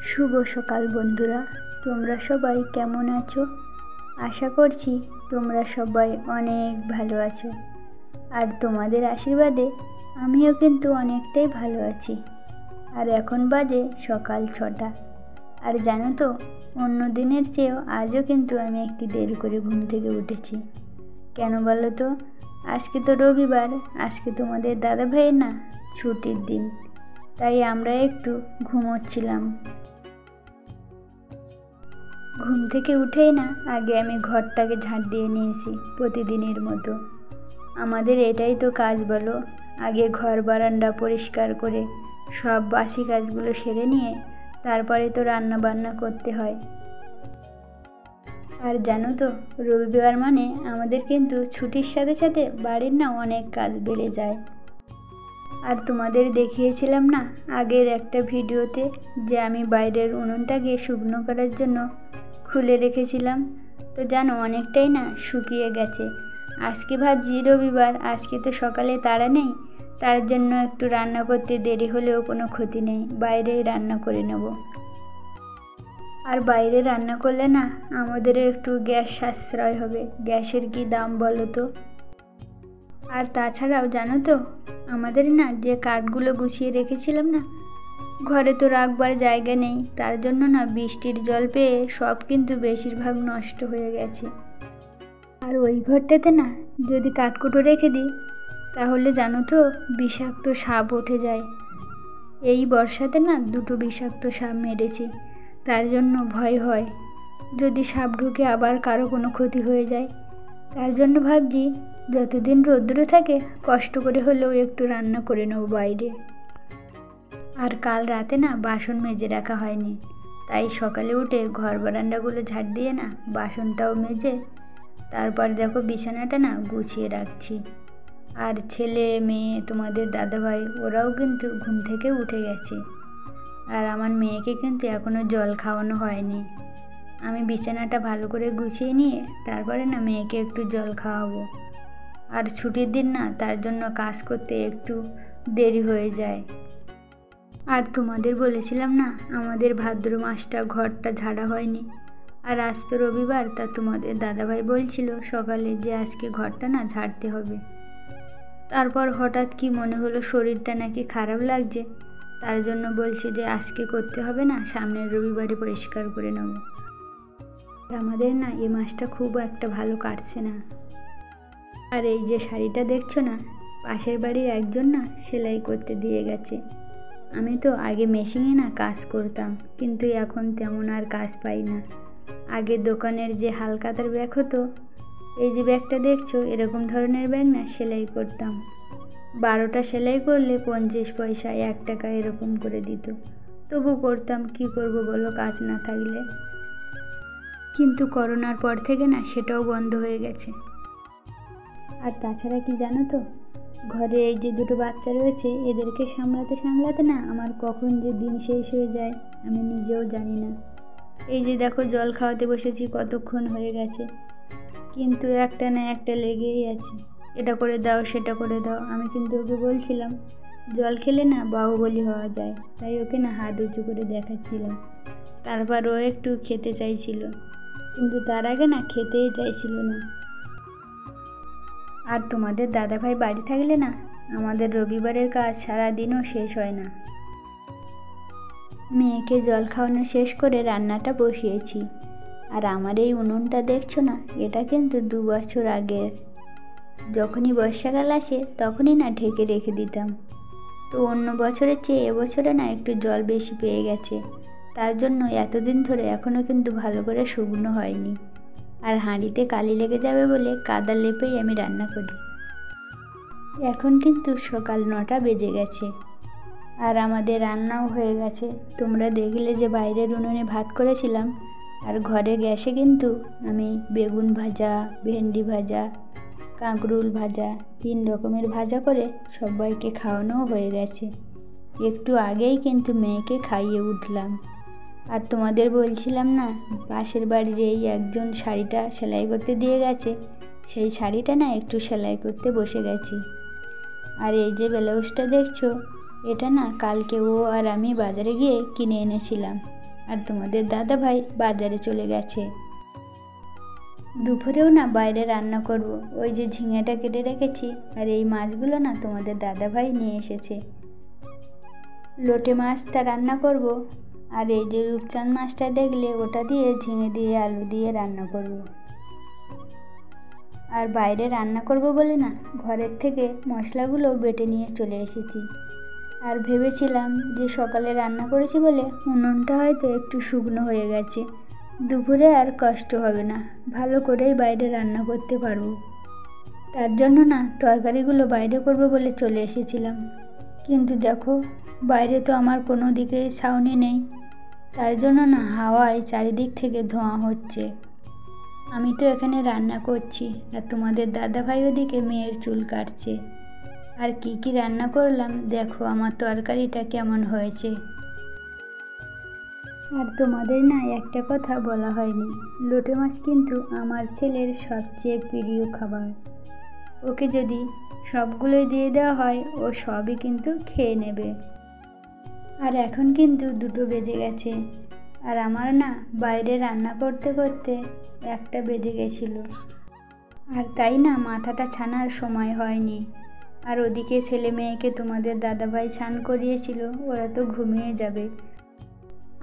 শুভ সকাল বন্ধুরা, তোমরা সবাই কেমন আছো? আশা করছি তোমরা সবাই অনেক ভালো আছো। আর তোমাদের আশীর্বাদে আমিও কিন্তু অনেকটাই ভালো আছি। আর এখন বাজে সকাল 6টা। আর জানো তো, অন্য দিনের চেয়েও আজও কিন্তু আমি একটু দেরি করে ঘুম থেকে উঠেছি। কেন বলো তো? আজকে তো রবিবার, আজকে তোমাদের দাদাভাইয়ের না ছুটির দিন, তাই আমরা একটু ঘুমোচ্ছিলাম। ঘুম থেকে উঠেই না আগে আমি ঘরটাকে ঝাঁট দিয়ে নিয়েছি প্রতিদিনের মতো। আমাদের এটাই তো কাজ বলো, আগে ঘর বারান্দা পরিষ্কার করে সব বাসি কাজগুলো সেরে নিয়ে তারপরে তো রান্না বান্না করতে হয়। আর জানো তো, রবিবার মানে আমাদের কিন্তু ছুটির সাথে সাথে বাড়ির না অনেক কাজ বেড়ে যায়। আর তোমাদের দেখিয়েছিলাম না আগের একটা ভিডিওতে যে আমি বাইরের উনুনটাকে শুকনো করার জন্য খুলে রেখেছিলাম। তো জানো, অনেকটাই না শুকিয়ে গেছে। আজকে ভাবছি রবিবার, আজকে তো সকালে তাড়া নেই, তার জন্য একটু রান্না করতে দেরি হলেও কোনো ক্ষতি নেই, বাইরেই রান্না করে নেব। আর বাইরে রান্না করলে না আমাদেরও একটু গ্যাস সাশ্রয় হবে। গ্যাসের কি দাম বলো তো? আর তাছাড়াও জানো তো, আমাদের না যে কাঠগুলো গুছিয়ে রেখেছিলাম না, ঘরে তো রাখবার জায়গা নেই, তার জন্য না বৃষ্টির জল পেয়ে সব কিন্তু বেশিরভাগ নষ্ট হয়ে গেছে। আর ওই ঘরটাতে না যদি কাঠকুটো রেখে দিই তাহলে জানো তো বিষাক্ত সাপ উঠে যায়। এই বর্ষাতে না 2টো বিষাক্ত সাপ মেরেছে, তার জন্য ভয় হয় যদি সাপ ঢুকে আবার কারো কোনো ক্ষতি হয়ে যায়। তার জন্য ভাবছি যতদিন রৌদ্র থাকে কষ্ট করে হলেও একটু রান্না করে নেব বাইরে। আর কাল রাতে না বাসন মেজে রাখা হয়নি, তাই সকালে উঠে ঘর বারান্দাগুলো ঝাড় দিয়ে না বাসনটাও মেজে তারপর দেখো বিছানাটা না গুছিয়ে রাখছি। আর ছেলে মেয়ে তোমাদের দাদাভাই ওরাও কিন্তু ঘুম থেকে উঠে গেছে। আর আমার মেয়েকে কিন্তু এখনও জল খাওয়ানো হয়নি। আমি বিছানাটা ভালো করে গুছিয়ে নিয়ে তারপরে না মেয়েকে একটু জল খাওয়াবো। আর ছুটির দিন না, তার জন্য কাজ করতে একটু দেরি হয়ে যায়। আর তোমাদের বলেছিলাম না আমাদের ভাদ্র মাসটা ঘরটা ঝাড়া হয়নি। আর আজ তো রবিবার, তা তোমাদের দাদাভাই বলছিল সকালে যে আজকে ঘরটা না ঝাড়তে হবে। তারপর হঠাৎ কি মনে হলো শরীরটা নাকি খারাপ লাগছে, তার জন্য বলছে যে আজকে করতে হবে না, সামনের রবিবারে পরিষ্কার করে নেব। আমাদের না এ মাসটা খুব একটা ভালো কাটছে না। আর এই যে শাড়িটা দেখছো না, পাশের বাড়ির একজন না সেলাই করতে দিয়ে গেছে। আমি তো আগে মেশিনে না কাজ করতাম, কিন্তু এখন তেমন আর কাজ পাই না। আগে দোকানের যে হালকাতার ব্যাগ হতো, এই যে ব্যাগটা দেখছো, এরকম ধরনের ব্যাগ না সেলাই করতাম। 12টা সেলাই করলে 50 পয়সা, 1 টাকা এরকম করে দিত। তবু করতাম, কি করব বলো, কাজ না থাকলে। কিন্তু করোনার পর থেকে না সেটাও বন্ধ হয়ে গেছে। আর তাছাড়া কি জানো তো, ঘরে এই যে 2টো বাচ্চা রয়েছে, এদেরকে সামলাতে সামলাতে না আমার কখন যে দিন শেষ হয়ে যায় আমি নিজেও জানি না। এই যে দেখো জল খাওয়াতে বসেছি, কতক্ষণ হয়ে গেছে, কিন্তু একটা না একটা লেগেই আছে। এটা করে দাও, সেটা করে দাও। আমি কিন্তু ওকে বলছিলাম জল খেলে না বাহুবলী হওয়া যায়, তাই ওকে না হাত উঁচু করে দেখাচ্ছিলাম। তারপর ও একটু খেতে চাইছিল, কিন্তু তার আগে না খেতেই চাইছিল না। আর তোমাদের দাদাভাই বাড়ি থাকলে না আমাদের রবিবারের কাজ সারাদিনও শেষ হয় না। মেয়েকে জল খাওয়ানো শেষ করে রান্নাটা বসিয়েছি। আর আমার এই উনুনটা দেখছো না, এটা কিন্তু 2 বছর আগের। যখনই বর্ষাকাল আসে তখনই না ঢেকে রেখে দিতাম। তো অন্য বছরের চেয়ে এবছরে না একটু জল বেশি পেয়ে গেছে, তার জন্য এতদিন ধরে এখনও কিন্তু ভালো করে শুকনো হয়নি। আর হাঁড়িতে কালি লেগে যাবে বলে কাদা লেপেই আমি রান্না করি। এখন কিন্তু সকাল 9টা বেজে গেছে, আর আমাদের রান্নাও হয়ে গেছে। তোমরা দেখলে যে বাইরের উনুনে ভাত করেছিলাম, আর ঘরের গ্যাসে কিন্তু আমি বেগুন ভাজা, ভেন্ডি ভাজা, কাঁকরোল ভাজা, 3 রকমের ভাজা করে সবাইকে খাওয়ানোও হয়ে গেছে। একটু আগেই কিন্তু মেয়েকে খাইয়ে উঠলাম। আর তোমাদের বলছিলাম না পাশের বাড়ির এই একজন শাড়িটা সেলাই করতে দিয়ে গেছে, সেই শাড়িটা না একটু সেলাই করতে বসে গেছি। আর এই যে ব্লাউজটা দেখছো, এটা না কালকে ও আর আমি বাজারে গিয়ে কিনে এনেছিলাম, আর তোমাদের দাদা ভাই বাজারে চলে গেছে। দুপুরেও না বাইরে রান্না করব। ওই যে ঝিঙেটা কেটে রেখেছি, আর এই মাছগুলো না তোমাদের দাদা ভাই নিয়ে এসেছে। লোটে মাছটা রান্না করব, আর এই যে রূপচাঁদ মাছটা দেখলে ওটা দিয়ে ঝিঙে দিয়ে আলু দিয়ে রান্না করব। আর বাইরে রান্না করব বলে না ঘরের থেকে মশলাগুলো বেটে নিয়ে চলে এসেছি। আর ভেবেছিলাম যে সকালে রান্না করেছি বলে উনুনটা হয়তো একটু শুকনো হয়ে গেছে, দুপুরে আর কষ্ট হবে না, ভালো করেই বাইরে রান্না করতে পারবো। তার জন্য না তরকারিগুলো বাইরে করব বলে চলে এসেছিলাম। কিন্তু দেখো বাইরে তো আমার কোনো দিকেই ছাউনি নেই, তার জন্য না হাওয়ায় চারিদিক থেকে ধোঁয়া হচ্ছে। আমি তো এখানে রান্না করছি, আর তোমাদের দাদাভাই ওদিকে মেয়ের চুল কাটছে। আর কি কি রান্না করলাম দেখো আমার তরকারিটা কেমন হয়েছে। আর তোমাদের না একটা কথা বলা হয়নি, লোটে মাছ কিন্তু আমার ছেলের সবচেয়ে প্রিয় খাবার। ওকে যদি সবগুলোই দিয়ে দেওয়া হয় ও সবই কিন্তু খেয়ে নেবে। আর এখন কিন্তু 2টো বেজে গেছে, আর আমার না বাইরে রান্না করতে করতে 1টা বেজে গেছিল, আর তাই না মাথাটা ছানার সময় হয়নি। আর ওদিকে ছেলে মেয়েকে তোমাদের দাদাভাই স্নান করিয়েছিল, ওরা তো ঘুমিয়ে যাবে।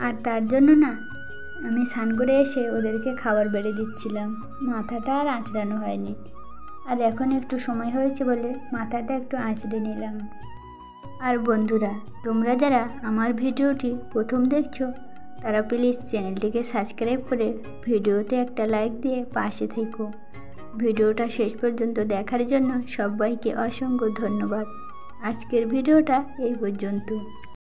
আর তার জন্য না আমি স্নান করে এসে ওদেরকে খাবার বেড়ে দিচ্ছিলাম, মাথাটা আর আঁচড়ানো হয়নি। আর এখন একটু সময় হয়েছে বলে মাথাটা একটু আঁচড়ে নিলাম। আর বন্ধুরা, তোমরা যারা আমার ভিডিওটি প্রথম দেখছো তারা প্লিজ চ্যানেলটিকে সাবস্ক্রাইব করে ভিডিওতে একটা লাইক দিয়ে পাশে থেকো। ভিডিওটা শেষ পর্যন্ত দেখার জন্য সবাইকে অসংখ্য ধন্যবাদ। আজকের ভিডিওটা এই পর্যন্ত।